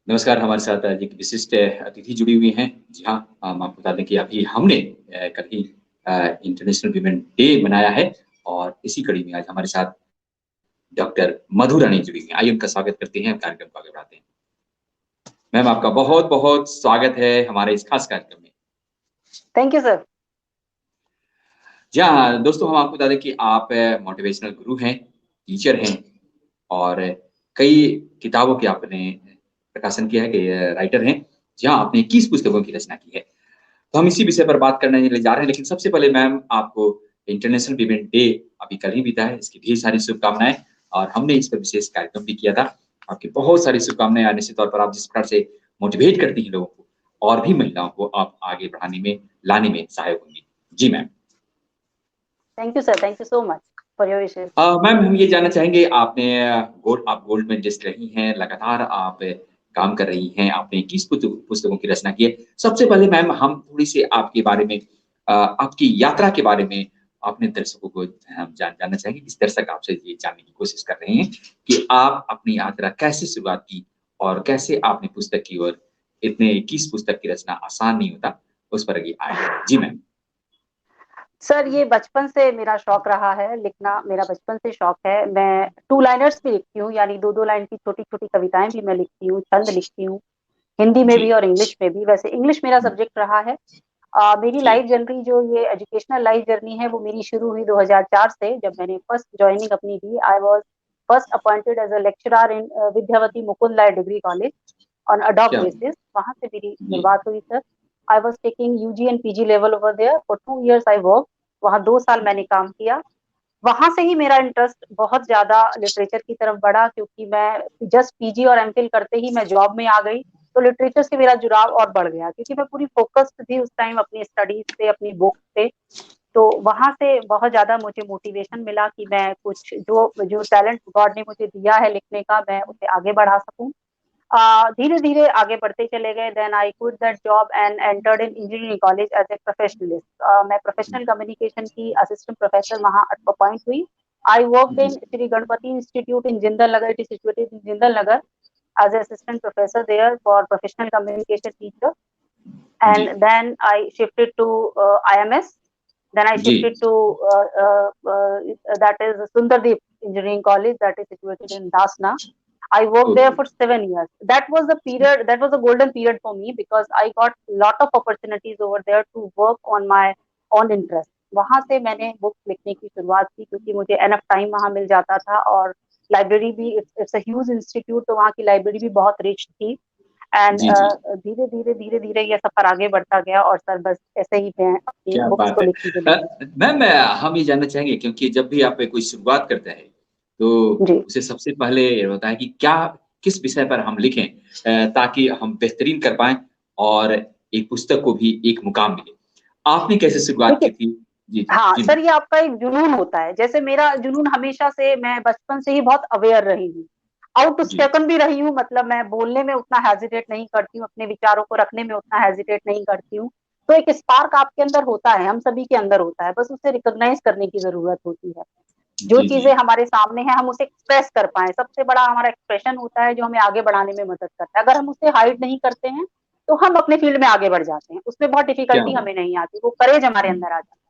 नमस्कार, हमारे साथ आज एक विशिष्ट अतिथि जुड़ी हुई हैं। जी हाँ, हम आपको बता दें कि अभी हमने कल ही इंटरनेशनल वीमेन डे मनाया है और इसी कड़ी में आज हमारे साथ डॉक्टर मधु रानी जुड़ी हुई हैं। आइए उनका स्वागत करते हैं, कार्यक्रम को आगे बढ़ाते हैं। मैम आपका बहुत-बहुत स्वागत है हमारे इस खास कार्यक्रम में। Thank you sir. जी हाँ, दोस्तों हम आपको बता दें कि आप मोटिवेशनल गुरु हैं, टीचर हैं और कई किताबों की आपने प्रकाशन किया है कि राइटर हैं। जी हाँ, आपने 21 पुस्तकों की रचना की है। तो हम इसी विषय पर बात करने के लिए जा रहे हैं, लेकिन सबसे पहले मैम आपको इंटरनेशनल वीमेन डे अभी कल ही बीता है, इसकी ढेर सारी शुभकामनाएँ और हमने इस पर विशेष कार्यक्रम भी किया था। आपकी बहुत सारी शुभकामनाएँ और निश्चित तौर पर आप जिस प्रकार से मोटिवेट करती हैं लोगों को और भी महिलाओं को आप आगे बढ़ाने में, लाने में सहायक होंगी। जी ma'am. Thank you sir. Thank you so much for your wishes. Ma'am हम ये जानना चाहेंगे आपने आप गोल्ड मेडलिस्ट रही हैं, लगातार आप काम कर रही हैं, आपने 21 पुस्तकों की रचना की है। सबसे पहले मैम हम थोड़ी-सी आपके बारे में आपकी यात्रा के बारे में अपने दर्शकों को हम जानना चाहेंगे। इस दर्शक आपसे ये जानने की कोशिश कर रहे हैं कि आप अपनी यात्रा कैसे शुरुआत की और कैसे आपने पुस्तक की ओर इतने 21 पुस्तक की रचना आसान नहीं होता, उस पर आगे आए? जी मैम। सर ये बचपन से मेरा शौक रहा है, लिखना मेरा बचपन से शौक है। मैं टू लाइनर्स भी लिखती हूँ, यानी 2-2 लाइन की छोटी-छोटी कविताएँ भी मैं लिखती हूँ, छंद लिखती हूँ, हिंदी में जी, भी और इंग्लिश में भी। वैसे इंग्लिश मेरा सब्जेक्ट रहा है। मेरी जी। लाइफ जर्नी जो ये एजुकेशनल लाइफ जर्नी है, वो मेरी शुरू हुई 2004 से, जब मैंने फर्स्ट जॉइनिंग अपनी दी। I was first appointed as a lecturer in Vidyavati Mukund Rai degree college on a डॉग क्या बेसिस। वहाँ से मेरी जी, शुरुआत हुई सर। I was taking UG and PG level over there for 2 years I worked. वहाँ 2 साल मैंने काम किया। वहाँ से ही मेरा इंटरेस्ट बहुत ज़्यादा लिटरेचर की तरफ बढ़ा, क्योंकि मैं जस्ट पीजी और एमफिल करते ही मैं जॉब में आ गई, तो लिटरेचर से मेरा जुड़ाव और बढ़ गया, क्योंकि मैं पूरी फ़ोकस्ड थी उस टाइम अपनी स्टडीज़ पे, अपनी बुक्स पे। तो वहाँ से बहुत ज़्यादा मुझे मोटिवेशन मिला कि मैं कुछ जो जो टैलेंट गॉड ने मुझे दिया है लिखने का, मैं उसे आगे बढ़ा सकूँ। धीरे-धीरे आगे बढ़ते चले गए। Then I quit that job and entered in engineering college as a professionalist. मैं प्रोफेशनल कम्युनिकेशन की असिस्टेंट प्रोफेसर वहाँ अपॉइंट हुई। आई वर्क्ड जी, in Shri Ganapati institute in Jindal Nagar, it is situated in Jindal Nagar, as an assistant professor there for professional communication teacher. जी, And then I shifted to IMS. Then I जी। shifted to that is Sundardeep Engineering College, that is situated in Dasna. I worked there okay, for 7 years. That was the period, that was a golden period for me, because I got lot of opportunities over there to work on my own interest. वहाँ से मैंने books लिखने की शुरुआत की, क्योंकि मुझे enough time वहाँ मिल जाता था, और लाइब्रेरी भी, इट्स अ ह्यूज इंस्टीट्यूट, तो वहाँ की लाइब्रेरी भी बहुत रिच थी। एंड जी, जी। धीरे-धीरे ये सफ़र आगे बढ़ता गया, और सर बस ऐसे ही मैं अपनी क्या बुक्स बात को है! लिखती चली गई। मैम हम ये जानना चाहेंगे क्योंकि जब भी आप कोई शुरुआत करते हैं, तो जी। उसे सबसे पहले ये होता है कि क्या किस विषय पर हम लिखें ताकि हम बेहतरीन कर पाएँ और एक पुस्तक को भी एक मुकाम मिले। आपने कैसे शुरुआत देखिए, की थी? जी, जी। हाँ, जी, सर मैम। ये आपका एक जुनून होता है। जैसे मेरा जुनून हमेशा से, मैं बचपन से ही बहुत अवेयर रही हूँ। जी, आउटस्पोकन भी रही हूँ, मतलब मैं बोलने में उतना हेजिटेट नहीं करती हूँ, अपने विचारों को रखने में उतना हेजिटेट नहीं करती हूँ। तो एक स्पार्क आपके अंदर होता है, हम सभी के अंदर होता है, बस उसे रिकॉग्नाइज़ करने की ज़रूरत होती है। जो जी, जी। चीज़ें हमारे सामने हैं, हम उसे एक्सप्रेस कर पाएँ, सबसे बड़ा हमारा एक्सप्रेशन होता है, जो हमें आगे बढ़ाने में मदद करता है। अगर हम उसे हाइड नहीं करते हैं, तो हम अपने फील्ड में आगे बढ़ जाते हैं। उसमें बहुत क्या डिफ़िकल्टी बात! हमें नहीं आती, वो करेज हमारे हुँ। अंदर आ जाता है।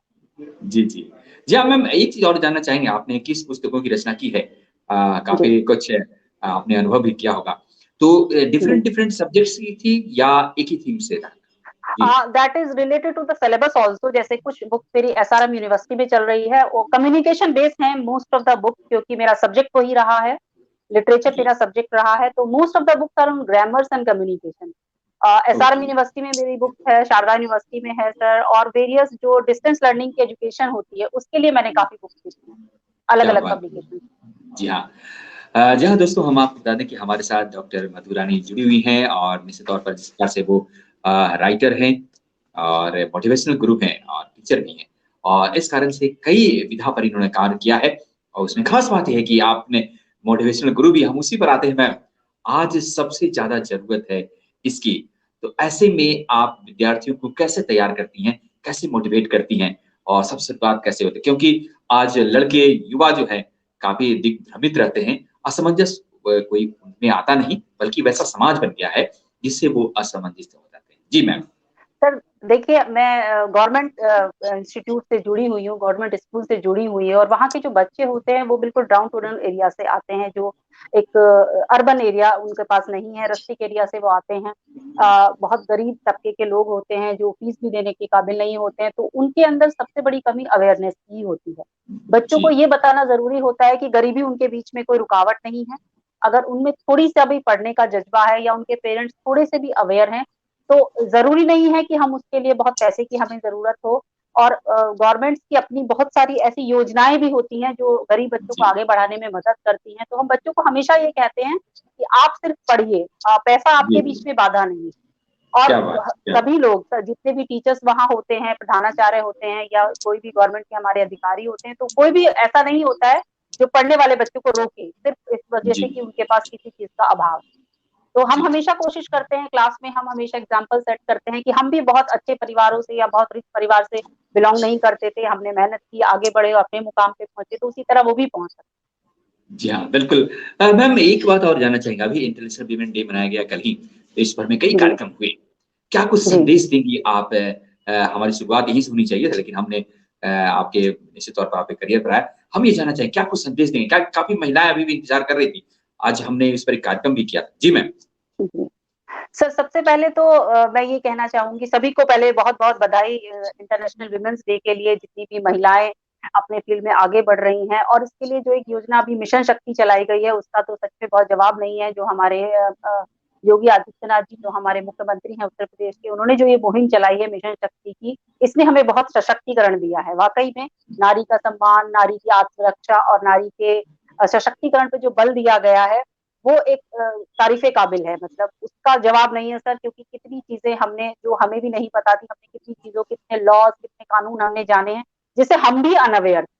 जी, जी। जी हाँ, मैम एक चीज़ और जानना चाहेंगे आपने किस पुस्तकों की रचना की है? जी, काफ़ी कुछ आपने अनुभव भी किया होगा। तो जी। डिफरेंट डिफरेंट सब्जेक्ट्स की थी या एक ही थीम से था? जी, that is related to the syllabus also. जैसे कुछ बुक मेरी एसआरएम यूनिवर्सिटी में चल रही है, वो कम्युनिकेशन बेस्ड हैं मोस्ट ऑफ द बुक, क्योंकि मेरा सब्जेक्ट वही रहा है, लिटरेचर जी। मेरा सब्जेक्ट रहा है, तो most of the books are on grammars and communication. SRM okay, university में मेरी बुक है, शारदा यूनिवर्सिटी में है सर, और वेरियस जो डिस्टेंस लर्निंग की एजुकेशन होती है, उसके लिए मैंने काफ़ी बुक्स लिखी हैं, क्या अलग-अलग बात है! पब्लिकेशंस। जी हाँ। जी हाँ, दोस्तों हम आपको बता दें कि हमारे साथ डॉक्टर मधु रानी जुड़ी हुई हैं और निश्चित तौर पर जिस प्रकार से वो राइटर हैं और मोटिवेशनल गुरु हैं और टीचर भी हैं। और इस कारण से कई विधा पर इन्होंने कार्य किया है और उसमें ख़ास बात ये है कि आपने मोटिवेशनल गुरु भी हम उसी पर आते हैं मैम। आज सबसे ज़्यादा ज़रूरत है इसकी। तो ऐसे में आप विद्यार्थियों को कैसे तैयार करती हैं? कैसे मोटिवेट करती हैं? और सबसे बात कैसे होती है? क्योंकि आज लड़के, युवा जो हैं काफ़ी दिग्भ्रमित रहते हैं, असमंजस कोई उनमें आता नहीं, बल्कि वैसा समाज बन गया है, जिससे वो असमंजस हो जाते हैं। जी मैम। सर देखिए, मैं गवर्नमेंट इंस्टीट्यूट से जुड़ी हुई हूँ, गवर्नमेंट स्कूल से जुड़ी हुई है और वहाँ के जो बच्चे होते हैं वो बिल्कुल डाउन टू अर्थ एरिया से आते हैं, जो एक अर्बन एरिया उनके पास नहीं है, रस्टिक एरिया से वो आते हैं। बहुत गरीब तबके के लोग होते हैं जो फीस भी देने के काबिल नहीं होते हैं, तो उनके अंदर सबसे बड़ी कमी अवेयरनेस की होती है। बच्चों जी, को ये बताना ज़रूरी होता है कि गरीबी उनके बीच में कोई रुकावट नहीं है। अगर उनमें थोड़ी-सा भी पढ़ने का जज़्बा है या उनके पेरेंट्स थोड़े से भी अवेयर हैं, तो ज़रूरी नहीं है कि हम उसके लिए बहुत पैसे की हमें ज़रूरत हो और गवर्नमेंट्स की अपनी बहुत सारी ऐसी योजनाएँ भी होती हैं जो गरीब बच्चों को जी, आगे बढ़ाने में मदद करती हैं। तो हम बच्चों को हमेशा ये कहते हैं कि आप सिर्फ पढ़िए, पैसा जी, आपके जी। बीच में बाधा नहीं है। और क्या बात है! क्या सभी लोग जितने भी टीचर्स वहाँ होते हैं, प्रधानाचार्य होते हैं या कोई भी गवर्नमेंट के हमारे अधिकारी होते हैं, तो कोई भी ऐसा नहीं होता है जो पढ़ने वाले बच्चों को रोके, सिर्फ इस वजह जी, से कि उनके पास किसी चीज़ का अभाव है। तो हम जी। हमेशा कोशिश करते हैं क्लास में, हम हमेशा एग्ज़ाम्पल सेट करते हैं कि हम भी बहुत अच्छे परिवारों से या बहुत रिच परिवार से बिलॉन्ग नहीं करते थे, हमने मेहनत की, आगे बढ़े और अपने मुकाम पे पहुँचे, तो उसी तरह वो भी पहुँच सकते जी हाँ, बिल्कुल। मैम एक बात और जानना चाहेंगे, अभी इंटरनेशनल वीमेन डे मनाया गया कल ही, देश भर में कई हैं। जी, कार्यक्रम हुए। क्या कुछ जी। संदेश देंगी आप? हमारी शुरुआत यहीं से होनी चाहिए था, लेकिन हमने आपके निश्चित तौर पर आपके करियर पर आया। हम ये जानना चाहेंगे, क्या कुछ संदेश देंगे? क्या काफ़ी महिलाएँ अभी भी इंतज़ार कर रही थी। आज हमने इस पर एक कार्यक्रम भी किया था। जी मैम। जी। सर सबसे पहले तो मैं ये कहना चाहूँगी सभी को पहले बहुत-बहुत बधाई इंटरनेशनल वुमेन्स डे के लिए जितनी भी महिलाएँ अपने फ़ील्ड में आगे बढ़ रही हैं और इसके लिए जो एक योजना अभी मिशन शक्ति चलाई गई है उसका तो सच में बहुत जवाब नहीं है। जो हमारे योगी आदित्यनाथ जी जो हमारे मुख्यमंत्री हैं उत्तर प्रदेश के, उन्होंने जो ये मुहिम चलाई है मिशन शक्ति की, इसने हमें बहुत सशक्तिकरण दिया है। वाक़ई में नारी का सम्मान, नारी की आत्मरक्षा और नारी के सशक्तिकरण पे जो बल दिया गया है, वो एक तारीफ़े काबिल है, मतलब उसका जवाब नहीं है सर, क्योंकि कितनी चीज़ें हमने जो हमें भी नहीं पता थी, हमने कितनी चीज़ों कितने लॉज़, कितने कानून हमने जाने हैं, जिससे हम भी अनअवेयर थे।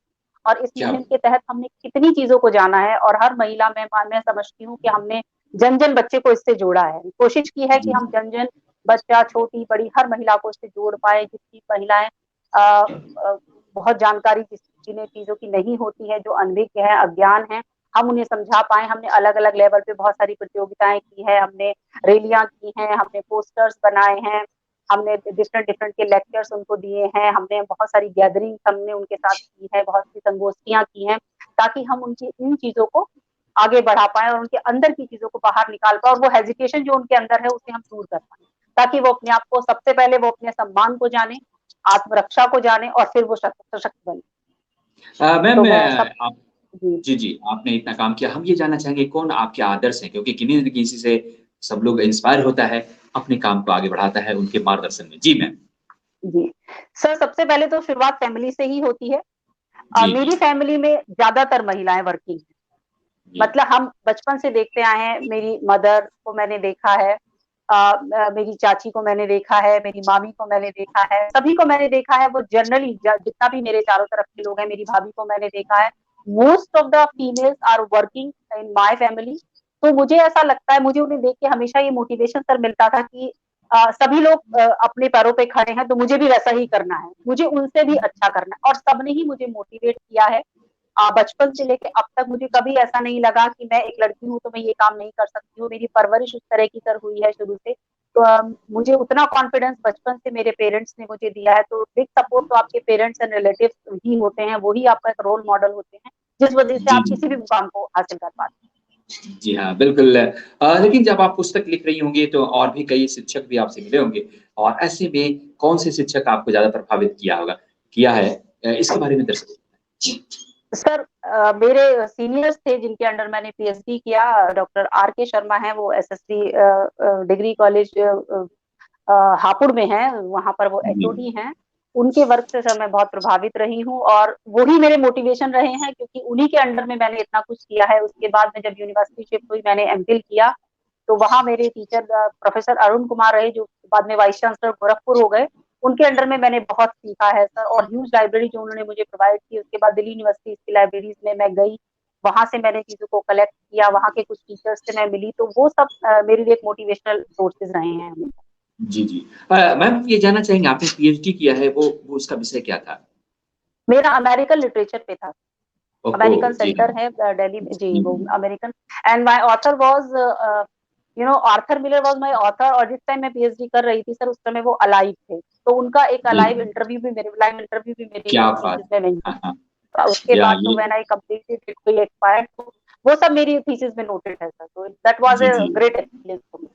और इस क्या मुहिम के तहत हमने कितनी चीज़ों को जाना है और हर महिला मैं समझती हूँ कि हमने जन-जन बच्चे को इससे जोड़ा है। कोशिश की है कि जी, हम जन-जन बच्चा, छोटी-बड़ी हर महिला को इससे जोड़ पाएँ, जिसकी महिलाएँ अ बहुत जानकारी जिन्हें चीज़ों की नहीं होती है, जो अनभिज्ञ है, अज्ञान है, हम उन्हें समझा पाएँ। हमने अलग-अलग लेवल पे बहुत सारी प्रतियोगिताएँ की हैं, हमने रैलियाँ की हैं, हमने पोस्टर्स बनाए हैं, हमने डिफरेंट के लेक्चर्स उनको दिए हैं, हमने बहुत सारी गैदरिंग्स हमने उनके साथ की है, बहुत सी संगोष्ठियाँ की हैं, ताकि हम उनकी इन चीज़ों को आगे बढ़ा पाएँ और उनके अंदर की चीज़ों को बाहर निकाल पाएँ और वो हेजिटेशन जो उनके अंदर है, उसे हम दूर कर पाएँ। ताकि वो अपने आप को सबसे पहले वो अपने सम्मान को जानें, आत्मरक्षा को जानें और फिर वो सशक्त बनें। तो मैम मैं सब आप जी। जी, जी, आपने इतना काम किया। हम ये जानना चाहेंगे कौन आपके आदर्श हैं? क्योंकि किन्हीं न किसी से सब लोग इंस्पायर होता है, अपने काम को आगे बढ़ाता है उनके मार्गदर्शन में। जी मैम। जी। सर सबसे पहले तो शुरुआत फैमिली से ही होती है। जी, मेरी जी, फैमिली में ज़्यादातर महिलाएँ वर्किंग हैं। जी, मतलब हम बचपन से देखते आए हैं, मेरी मदर को मैंने देखा है, मेरी चाची को मैंने देखा है, मेरी मामी को मैंने देखा है, सभी को मैंने देखा है, वो जनरली जितना भी मेरे चारों तरफ के लोग हैं, मेरी भाभी को मैंने देखा है, most of the females are working in my family. तो मुझे ऐसा लगता है, मुझे उन्हें देख के हमेशा ये मोटिवेशन सर मिलता था कि सभी लोग अपने पैरों पे खड़े हैं, तो मुझे भी वैसा ही करना है, मुझे उनसे भी अच्छा करना है और सबने ही मुझे मोटिवेट किया है। बचपन से लेके अब तक मुझे कभी ऐसा नहीं लगा कि मैं एक लड़की हूँ, तो मैं ये काम नहीं कर सकती हूँ। मेरी परवरिश उस तरह की सर हुई है शुरू से। तो मुझे उतना कॉन्फिडेंस बचपन से मेरे पेरेंट्स ने मुझे दिया है, तो बिग सपोर्ट तो आपके पेरेंट्स एंड रिलेटिव्स ही होते हैं, वो ही आपका एक रोल मॉडल होते हैं, जिस वजह से जी, आप जी। किसी भी मुकाम को हासिल कर पाते हैं। जी हाँ, बिल्कुल। लेकिन जब आप पुस्तक लिख रही होंगी तो और भी कई शिक्षक भी आपसे मिले होंगे और ऐसे में कौन-से शिक्षक आपको ज़्यादा प्रभावित किया है? इसके बारे में दरअसल जी, सर मेरे सीनियर्स थे जिनके अंडर मैंने पीएचडी किया, डॉक्टर आर के शर्मा हैं, वो एसएससी डिग्री कॉलेज हापुड़ में हैं, वहाँ पर वो जी, एचओडी हैं। उनके वर्क से सर मैं बहुत प्रभावित रही हूँ और वो ही मेरे मोटिवेशन रहे हैं क्योंकि उन्हीं के अंडर में मैंने इतना कुछ किया है। उसके बाद में जब यूनिवर्सिटी शिफ्ट हुई, मैंने एमफिल किया, तो वहाँ मेरे टीचर प्रोफेसर अरुण कुमार रहे, जो बाद में वाइस चांसलर गोरखपुर हो गए। उनके अंडर में मैंने बहुत सीखा है सर और ह्यूज लाइब्रेरी जो उन्होंने मुझे प्रोवाइड की। उसके बाद दिल्ली यूनिवर्सिटी की लाइब्रेरीज़ में मैं गई, वहाँ से मैंने चीज़ों को कलेक्ट किया, वहाँ के कुछ टीचर्स से मैं मिली, तो वो सब मेरे लिए एक मोटिवेशनल सोर्सेज़ रहे हैं हमेशा। जी, जी। मैम ये जानना चाहेंगे आपने पीएचडी किया है वो उसका विषय क्या था? मेरा अमेरिकन लिटरेचर पे था। ओहो! अमेरिकन जी हाँ। सेंटर है दिल्ली में जी, हुँ, वो हुँ। American and my author was Arthur Miller was my author और जिस टाइम मैं पीएचडी कर रही थी सर उस समय वो अलाइव थे। तो उनका एक जी, अलाइव जी। इंटरव्यू भी मेरे लाइव इंटरव्यू भी मेरी क्या थीसिस बात में है! मेंशन हाँ, हाँ। उसके या बाद तो ये when I completed it we expired तो वो सब मेरी थीसिस में नोटेड है सर। तो दैट वाज़ जी, अ जी। Great experience for me.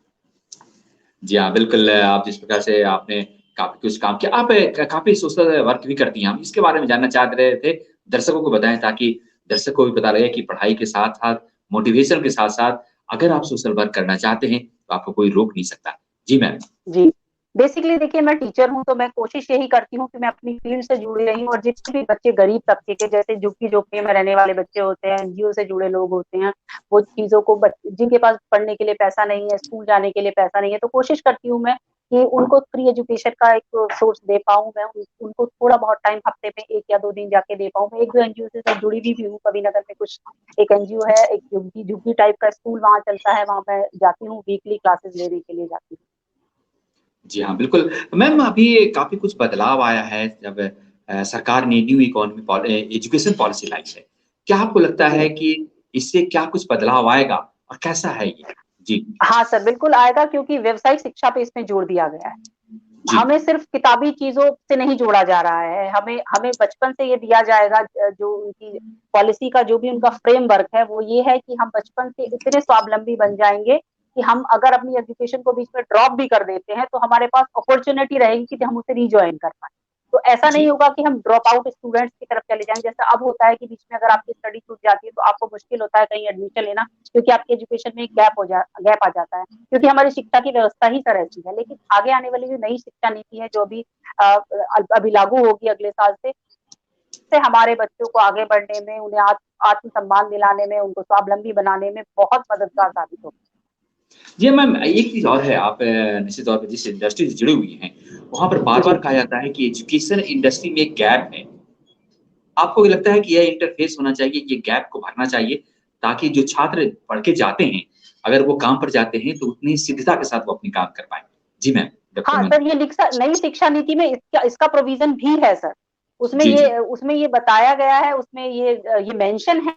जी हाँ, बिल्कुल आप जिस प्रकार से आपने काफ़ी कुछ काम किया, आप काफ़ी सोशल वर्क भी करती हैं, हम इसके बारे में जानना चाह रहे थे, दर्शकों को बताएँ ताकि दर्शक को भी पता लगे कि पढ़ाई के साथ-साथ, मोटिवेशन के साथ-साथ अगर आप सोशल वर्क करना चाहते हैं, तो आपको कोई रोक नहीं सकता। जी मैम। जी। बेसिकली देखिए मैं टीचर हूँ, तो मैं कोशिश यही करती हूँ कि मैं अपनी फ़ील्ड से जुड़ी रही हूँ और जितने भी बच्चे गरीब तबके के जैसे झुग्गी-झोपड़ी में रहने वाले बच्चे होते हैं, एनजीओ से जुड़े लोग होते हैं, वो चीज़ों को जिनके पास पढ़ने के लिए पैसा नहीं है, स्कूल जाने के लिए पैसा नहीं है, तो कोशिश करती हूँ मैं कि उनको फ्री एजुकेशन का एक सोर्स दे पाऊँ मैं, उनको थोड़ा बहुत टाइम हफ्ते में 1 या 2 दिन जाके दे पाऊँ। मैं 1-2 एनजीओ से जुड़ी भी हूँ, कबीरनगर में कुछ एक एनजीओ है, एक झुग्गी झुग्गी टाइप का स्कूल वहाँ चलता है, वहाँ मैं जाती हूँ, वीकली क्लासेस लेने के लिए जाती हूँ। जी हाँ, बिल्कुल। मैम अभी काफ़ी कुछ बदलाव आया है जब सरकार ने न्यू इकोनॉमी एजुकेशन पॉलिसी लाई है। क्या आपको लगता जी। है कि इससे क्या कुछ बदलाव आएगा और कैसा है ये? जी, हाँ सर, बिल्कुल आएगा क्योंकि व्यावसायिक शिक्षा पे इसमें जोर दिया गया है। जी, हमें सिर्फ़ किताबी चीज़ों से नहीं जोड़ा जा रहा है, हमें हमें बचपन से ये दिया जाएगा जो उनकी पॉलिसी का जो भी उनका फ्रेमवर्क है, वो ये है कि हम बचपन से इतने स्वावलंबी बन जाएँगे कि हम अगर अपनी एजुकेशन को बीच में ड्रॉप भी कर देते हैं, तो हमारे पास अपॉर्च्युनिटी रहेगी कि हम उसे रिजॉइन कर पाएँ। तो ऐसा नहीं जी, होगा कि हम ड्रॉप आउट स्टूडेंट्स की तरफ चले जाएँ, जैसा अब होता है कि बीच में अगर आपकी स्टडी छूट जाती है, तो आपको मुश्किल होता है कहीं एडमिशन लेना, क्योंकि आपकी एजुकेशन में एक गैप आ जाता है। क्योंकि हमारी शिक्षा की व्यवस्था ही सर ऐसी है। लेकिन आगे आने वाली जो नई शिक्षा नीति है जो अभी अभी लागू होगी अगले साल से हमारे बच्चों को आगे बढ़ने में, उन्हें आत्मसम्मान दिलाने में, उनको स्वावलंबी बनाने में बहुत मददगार साबित होगी। जी मैम एक चीज़ और है आप निश्चित तौर पे जिस इंडस्ट्री से जुड़ी हुई हैं, वहाँ पर बार-बार जी। कहा जाता है कि एजुकेशन इंडस्ट्री में एक गैप है। आपको भी लगता है कि यह इंटरफ़ेस होना चाहिए, ये गैप को भरना चाहिए ताकि जो छात्र पढ़ के जाते हैं, अगर वो काम पर जाते हैं तो उतनी सिद्धता के साथ वो अपनी काम कर पाएँ? जी मैम, डॉक्टर हाँ, मीना। सर ये नई शिक्षा नीति में इसका इसका प्रोविज़न भी है सर। जी, जी। उसमें ये बताया गया है, उसमें ये मेंशन है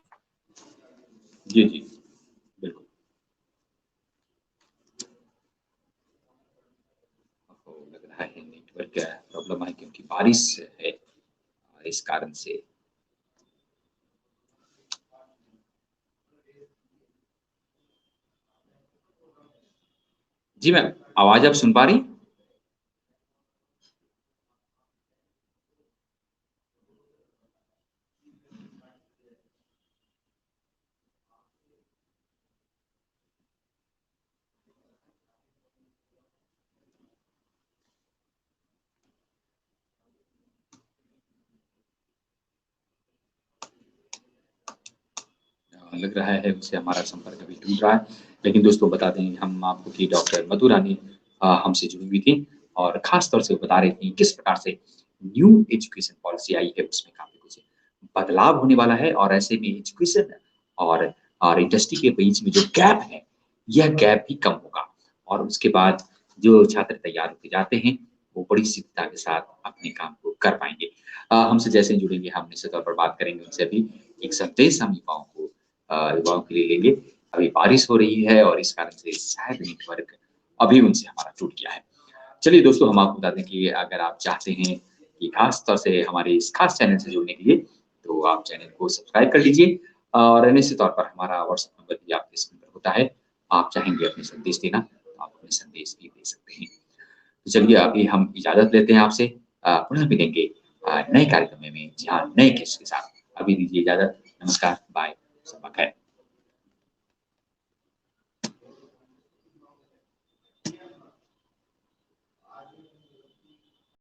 जी, जी। बिल्कुल। आपको लग रहा है नेटवर्क प्रॉब्लम है क्योंकि बारिश है इस कारण से। जी मैम, आवाज़ आप सुन पा रही? लग रहा है उससे हमारा संपर्क अभी टूट रहा है। लेकिन दोस्तों बता दें हम आपको कि डॉक्टर मधु रानी हमसे जुड़ी हुई थी और ख़ास तौर से वो बता रही थी किस प्रकार से न्यू एजुकेशन पॉलिसी आई है उसमें काफ़ी कुछ बदलाव होने वाला है और ऐसे में एजुकेशन और इंडस्ट्री के बीच में जो गैप है, यह गैप भी कम होगा और उसके बाद जो छात्र तैयार होके जाते हैं, वो बड़ी सिद्धता के साथ अपने काम को कर पाएँगे। हमसे जैसे ही जुड़ेंगे हम निश्चित तौर पर बात करेंगे उनसे भी एक संदेश हम युवाओं को युवाओं के लिए लेंगे। अभी बारिश हो रही है और इस कारण से शायद नेटवर्क अभी उनसे हमारा टूट गया है। चलिए दोस्तों हम आपको बता दें कि अगर आप चाहते हैं कि ख़ास तौर से हमारे इस ख़ास चैनल से जुड़ने के लिए, तो आप चैनल को सब्सक्राइब कर लीजिए और निश्चित तौर पर हमारा व्हाट्सएप नंबर भी आपके स्क्रीन पर होता है। आप चाहेंगे अपने संदेश देना, तो आप अपने संदेश भी दे सकते हैं। तो चलिए अभी हम इजाज़त लेते हैं आपसे पुनः मिलेंगे नए कार्यक्रम में जहाँ नए गेस्ट के साथ। अभी दीजिए इजाज़त। नमस्कार, बाय, शब्बा खैर।